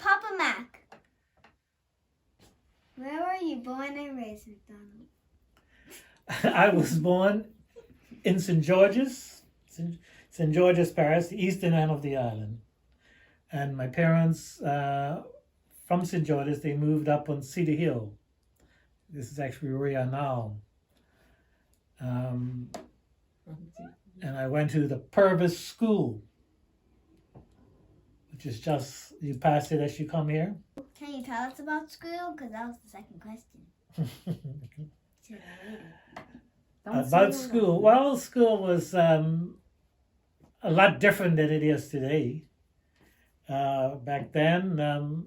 Papa Mac, where were you born and raised, MacDonald? I was born in St. George's Parish, the eastern end of the island. And my parents, from St. George's, they moved up on Cedar Hill. This is actually where we are now. And I went to the Purvis School, which is just, you pass it as you come here. Can you tell us about school? Because that was the second question. About school. Well, school was a lot different than it is today. Back then,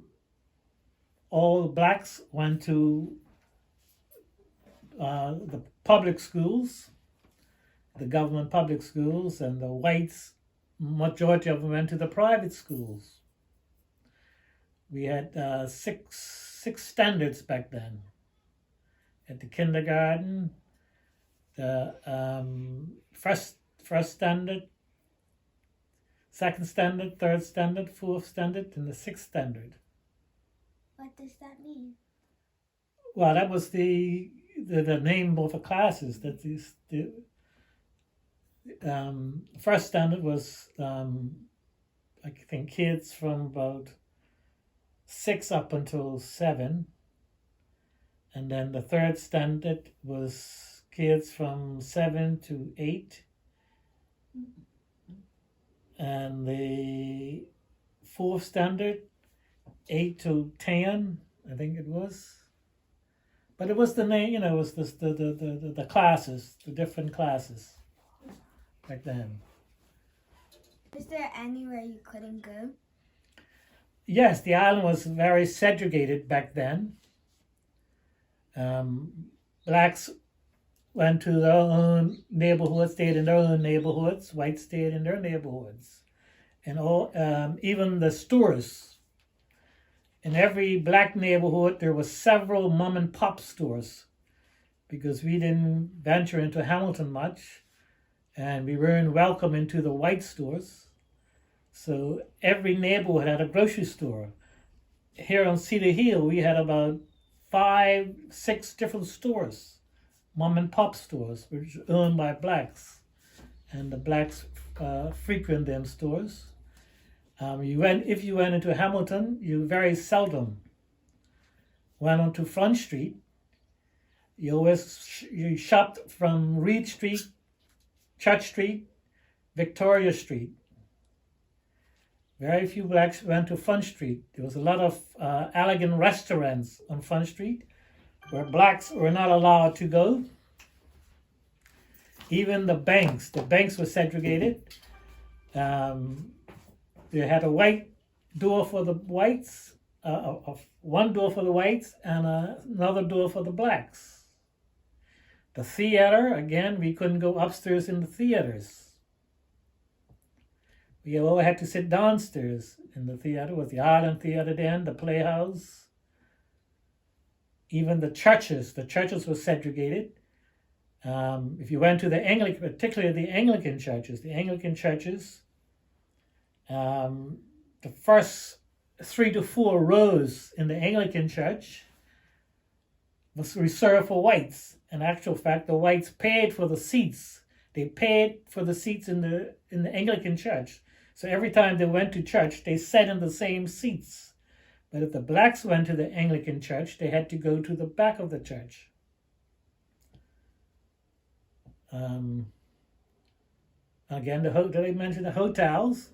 all blacks went to the public schools, the government public schools, and the whites, majority of them went to the private schools. We had six standards back then. At the kindergarten, the first standard, second standard, third standard, fourth standard, and the sixth standard. What does that mean? Well, that was the name of the classes. That is the first standard was I think kids from about 6 up until 7, and then the third standard was kids from 7 to 8, and the fourth standard 8 to 10, I think it was. But it was the name, it was the classes, the different classes back then. Is there anywhere you couldn't go? Yes, the island was very segregated back then. Blacks went to their own neighborhoods, stayed in their own neighborhoods. Whites stayed in their neighborhoods. And all, even the stores. In every black neighborhood, there were several mom and pop stores because we didn't venture into Hamilton much, and we weren't welcome into the white stores. So every neighborhood had a grocery store. Here on Cedar Hill, we had about 5, 6 different stores, mom and pop stores, which were owned by blacks, and the blacks frequent them stores. If you went into Hamilton, you very seldom went onto Front Street. You shopped from Reed Street, Church Street, Victoria Street. Very few blacks went to Front Street. There was a lot of elegant restaurants on Front Street where blacks were not allowed to go. Even the banks were segregated. They had a white door for the whites, one door for the whites, and another door for the blacks. The theater, again, we couldn't go upstairs in the theaters. We all had to sit downstairs in the theater. It was the Island Theater then, the Playhouse. Even the churches were segregated. If you went to the Anglican, particularly the Anglican churches, the first 3 to 4 rows in the Anglican church was reserved for whites. In actual fact, the whites paid for the seats. They paid for the seats in the Anglican church. So every time they went to church, they sat in the same seats. But if the blacks went to the Anglican church, they had to go to the back of the church. Again, did I mention the hotels?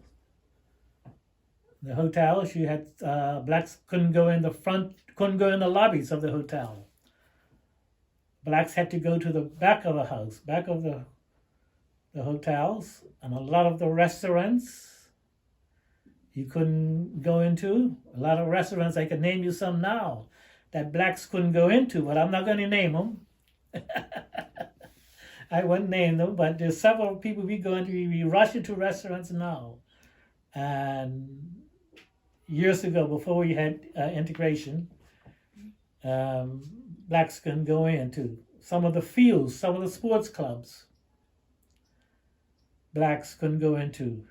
The hotels, you had blacks couldn't go in the front, couldn't go in the lobbies of the hotel. Blacks had to go to the back of the house, back of the hotels, and a lot of the restaurants you couldn't go into. A lot of restaurants, I could name you some now, that blacks couldn't go into, but I'm not going to name them. I wouldn't name them, but there's several people we rush into restaurants now. And years ago, before we had integration, blacks couldn't go into some of the fields, some of the sports clubs. Blacks couldn't go into.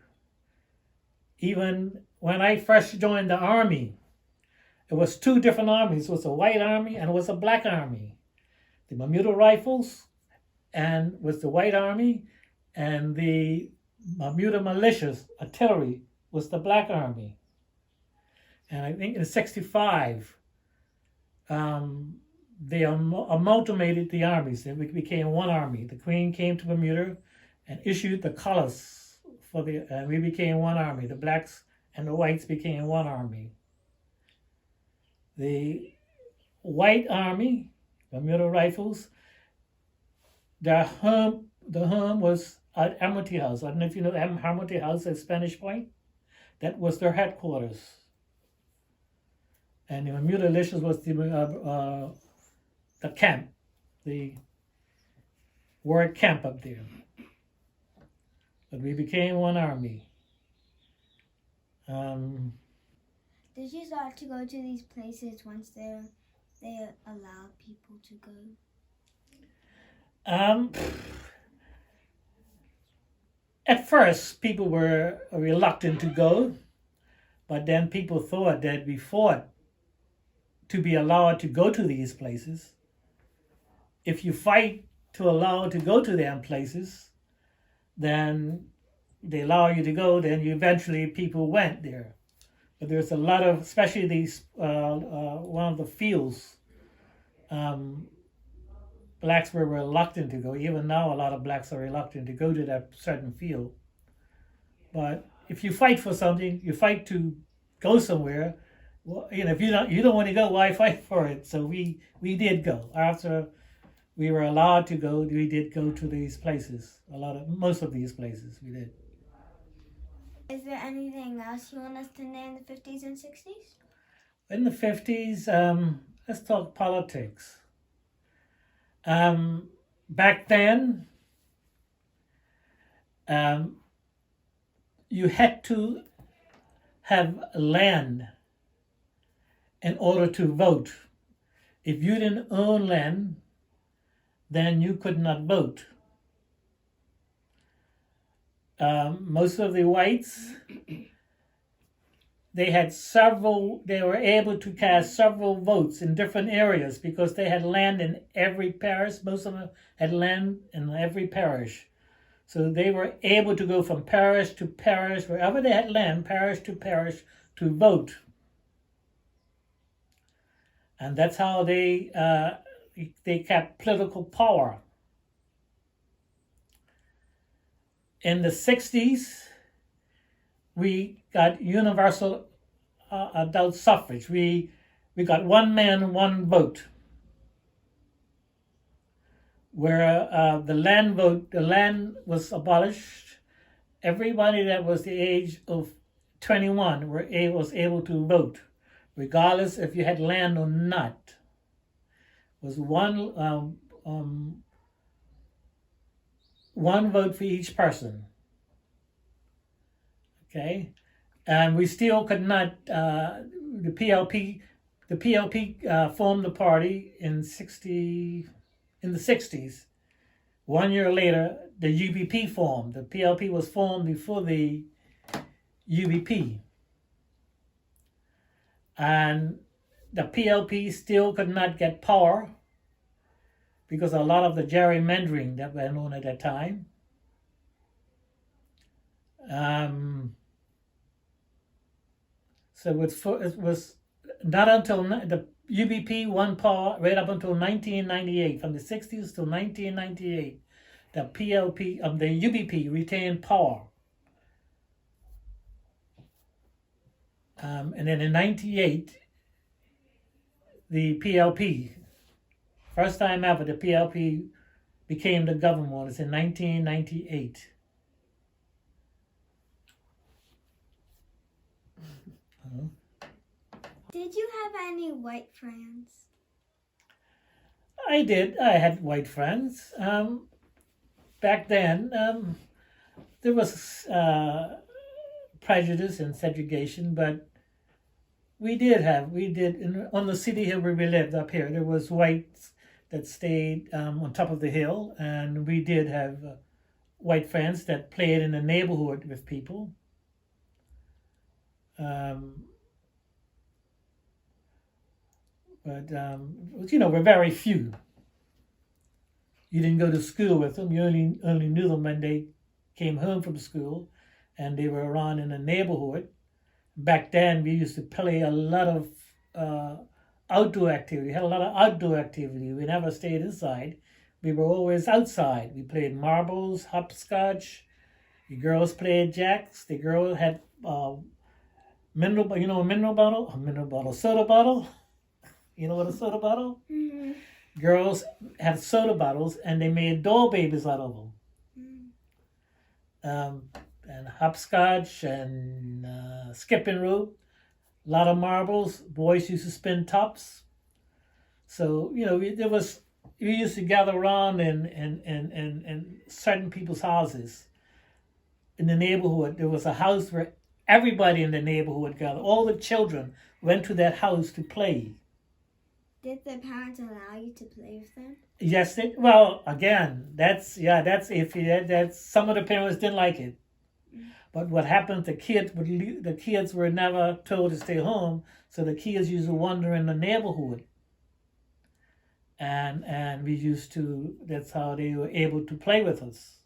Even when I first joined the army, it was two different armies. It was a white army and it was a black army. The Bermuda Rifles and was the white army, and the Bermuda Militias, artillery, was the black army. And I think in '65, they amalgamated the armies and we became one army. The Queen came to Bermuda and issued the colors for we became one army. The blacks and the whites became one army. The white army, Bermuda Rifles, the home was at Amity House. I don't know if you know Amity House at Spanish Point. That was their headquarters. And the Bermuda Militias was the camp, the word camp up there. But we became one army. Did you start to go to these places once they allowed people to go? At first, people were reluctant to go, but then people thought that we fought to be allowed to go to these places. If you fight to allow to go to them places, then they allow you to go, then eventually people went there. But there's a lot of, especially these, one of the fields, blacks were reluctant to go. Even now, a lot of blacks are reluctant to go to that certain field. But if you fight for something, you fight to go somewhere. Well, if you don't want to go, why fight for it? So we did go. After we were allowed to go, we did go to these places. Most of these places we did. Is there anything else you want us to name the 50s and 60s? In the 50s, let's talk politics. Back then, you had to have land in order to vote. If you didn't own land, then you could not vote. Most of the whites, they were able to cast several votes in different areas because they had land in every parish. Most of them had land in every parish. So they were able to go from parish to parish, wherever they had land, parish, to vote. And that's how they kept political power. In the 60s, we got universal adult suffrage. We got one man, one vote. Where the land was abolished. Everybody that was the age of 21 was able to vote, regardless if you had land or not. It was one vote for each person. Okay, and we still could not. The PLP formed the party in the 60s. 1 year later, the UBP formed. The PLP was formed before the UBP. And the PLP still could not get power because a lot of the gerrymandering that went on at that time. So it was not until the UBP won power right up until 1998, from the 60s to 1998, the PLP the UBP retained power. And then in 98, the PLP, first time ever, the PLP became the government. It's in 1998. Did you have any white friends? I did. I had white friends. Back then, there was prejudice and segregation, but we did on the city hill where we lived up here, there was whites that stayed on top of the hill, and we did have white friends that played in the neighborhood with people. But, we're very few. You didn't go to school with them. You only knew them when they came home from school and they were around in the neighborhood. Back then, we used to play a lot of outdoor activity. We had a lot of outdoor activity. We never stayed inside. We were always outside. We played marbles, hopscotch. The girls played jacks. The girl had mineral, a mineral bottle, soda bottle. You know what a soda bottle? Mm-hmm. Girls had soda bottles and they made doll babies out of them. And hopscotch and skipping rope, a lot of marbles. Boys used to spin tops. So, we used to gather around in certain people's houses in the neighborhood. There was a house where everybody in the neighborhood gathered. All the children went to that house to play. Did the parents allow you to play with them? Yes, again, that's some of the parents didn't like it. But what happened, the kids were never told to stay home, so the kids used to wander in the neighborhood. And we that's how they were able to play with us.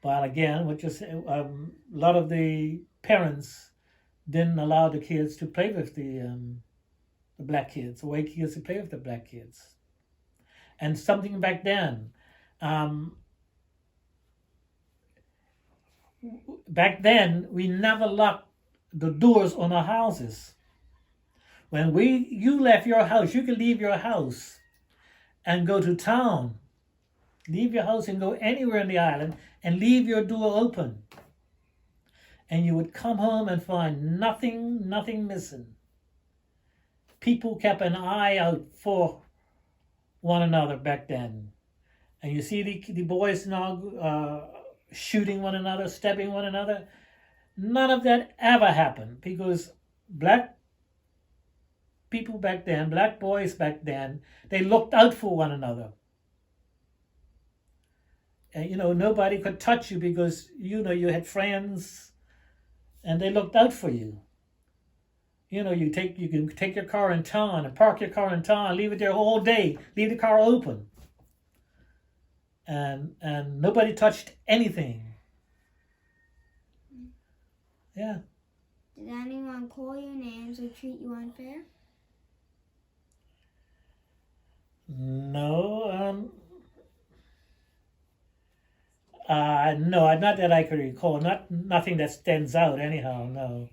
But again, a lot of the parents didn't allow the kids to play with the black kids, the white kids to play with the black kids. And something back then, we never locked the doors on our houses. When you left your house, you could leave your house and go to town. Leave your house and go anywhere on the island and leave your door open. And you would come home and find nothing missing. People kept an eye out for one another back then. And you see the boys now shooting one another, stabbing one another. None of that ever happened because black people back then, black boys back then, they looked out for one another. And, nobody could touch you because, you had friends and they looked out for you. You can take your car in town and park your car in town, leave it there all day, leave the car open. And nobody touched anything. Yeah. Did anyone call you names or treat you unfair? No. No, not that I could recall. Nothing that stands out anyhow, no.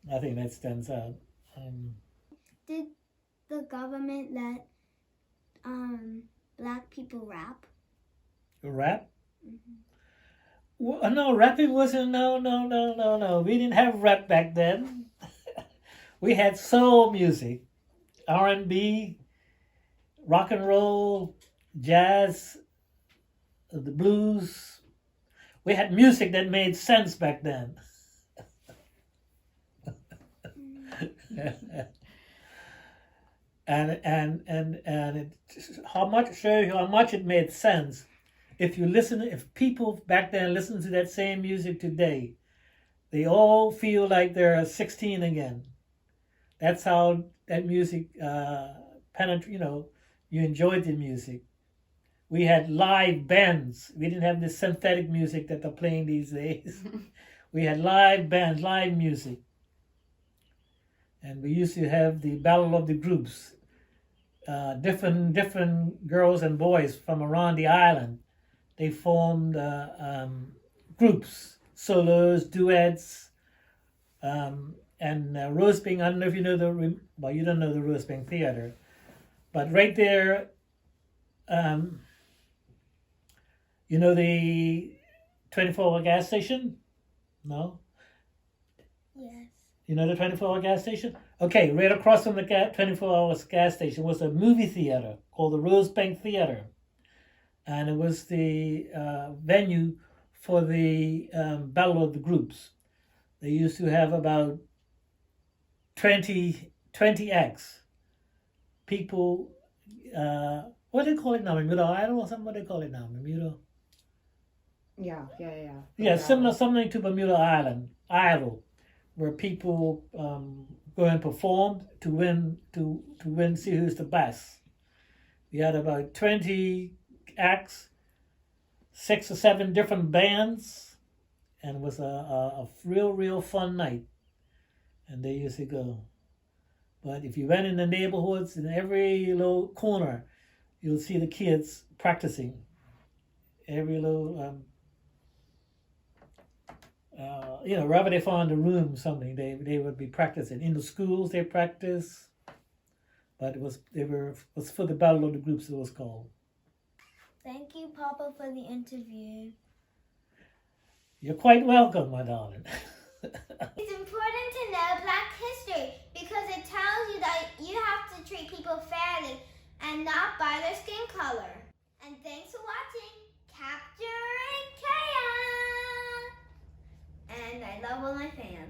Nothing that stands out. Did the government let black people rap? Rap? Mm-hmm. Well, no, rapping wasn't, no. We didn't have rap back then. We had soul music, R&B, rock and roll, jazz, the blues. We had music that made sense back then. and it shows you how much it made sense. If people back then listen to that same music today, they all feel like they're 16 again. That's how that music you enjoyed the music. We had live bands. We didn't have this synthetic music that they're playing these days. We had live bands, live music. And we used to have the battle of the groups. Different girls and boys from around the island. They formed groups, solos, duets, and Rosebing. I don't know if you know you don't know the Rosebing Theater, but right there, the 24-hour gas station? No? Yes. You know the 24-hour gas station? Okay, right across from the 24-hour gas station was a movie theater called the Rosebank Theater. And it was the venue for the Battle of the Groups. They used to have about 20 acts. People, what do they call it now? Bermuda Idol or something? What do they call it now? Bermuda? Yeah. Yeah, similar something to Bermuda Idol, where people go and perform to win, see who's the best. We had about 20 acts, 6 or 7 different bands, and it was a real fun night. And they used to go. But if you went in the neighborhoods, in every little corner, you'll see the kids practicing. Every little, wherever they found a room, something, they would be practicing. In the schools, they practice. But it was for the Battle of the Groups, it was called. Thank you, Papa, for the interview. You're quite welcome, my darling. It's important to know Black history because it tells you that you have to treat people fairly and not by their skin color. And thanks for watching Kapturing Chaos! And I love all my fans.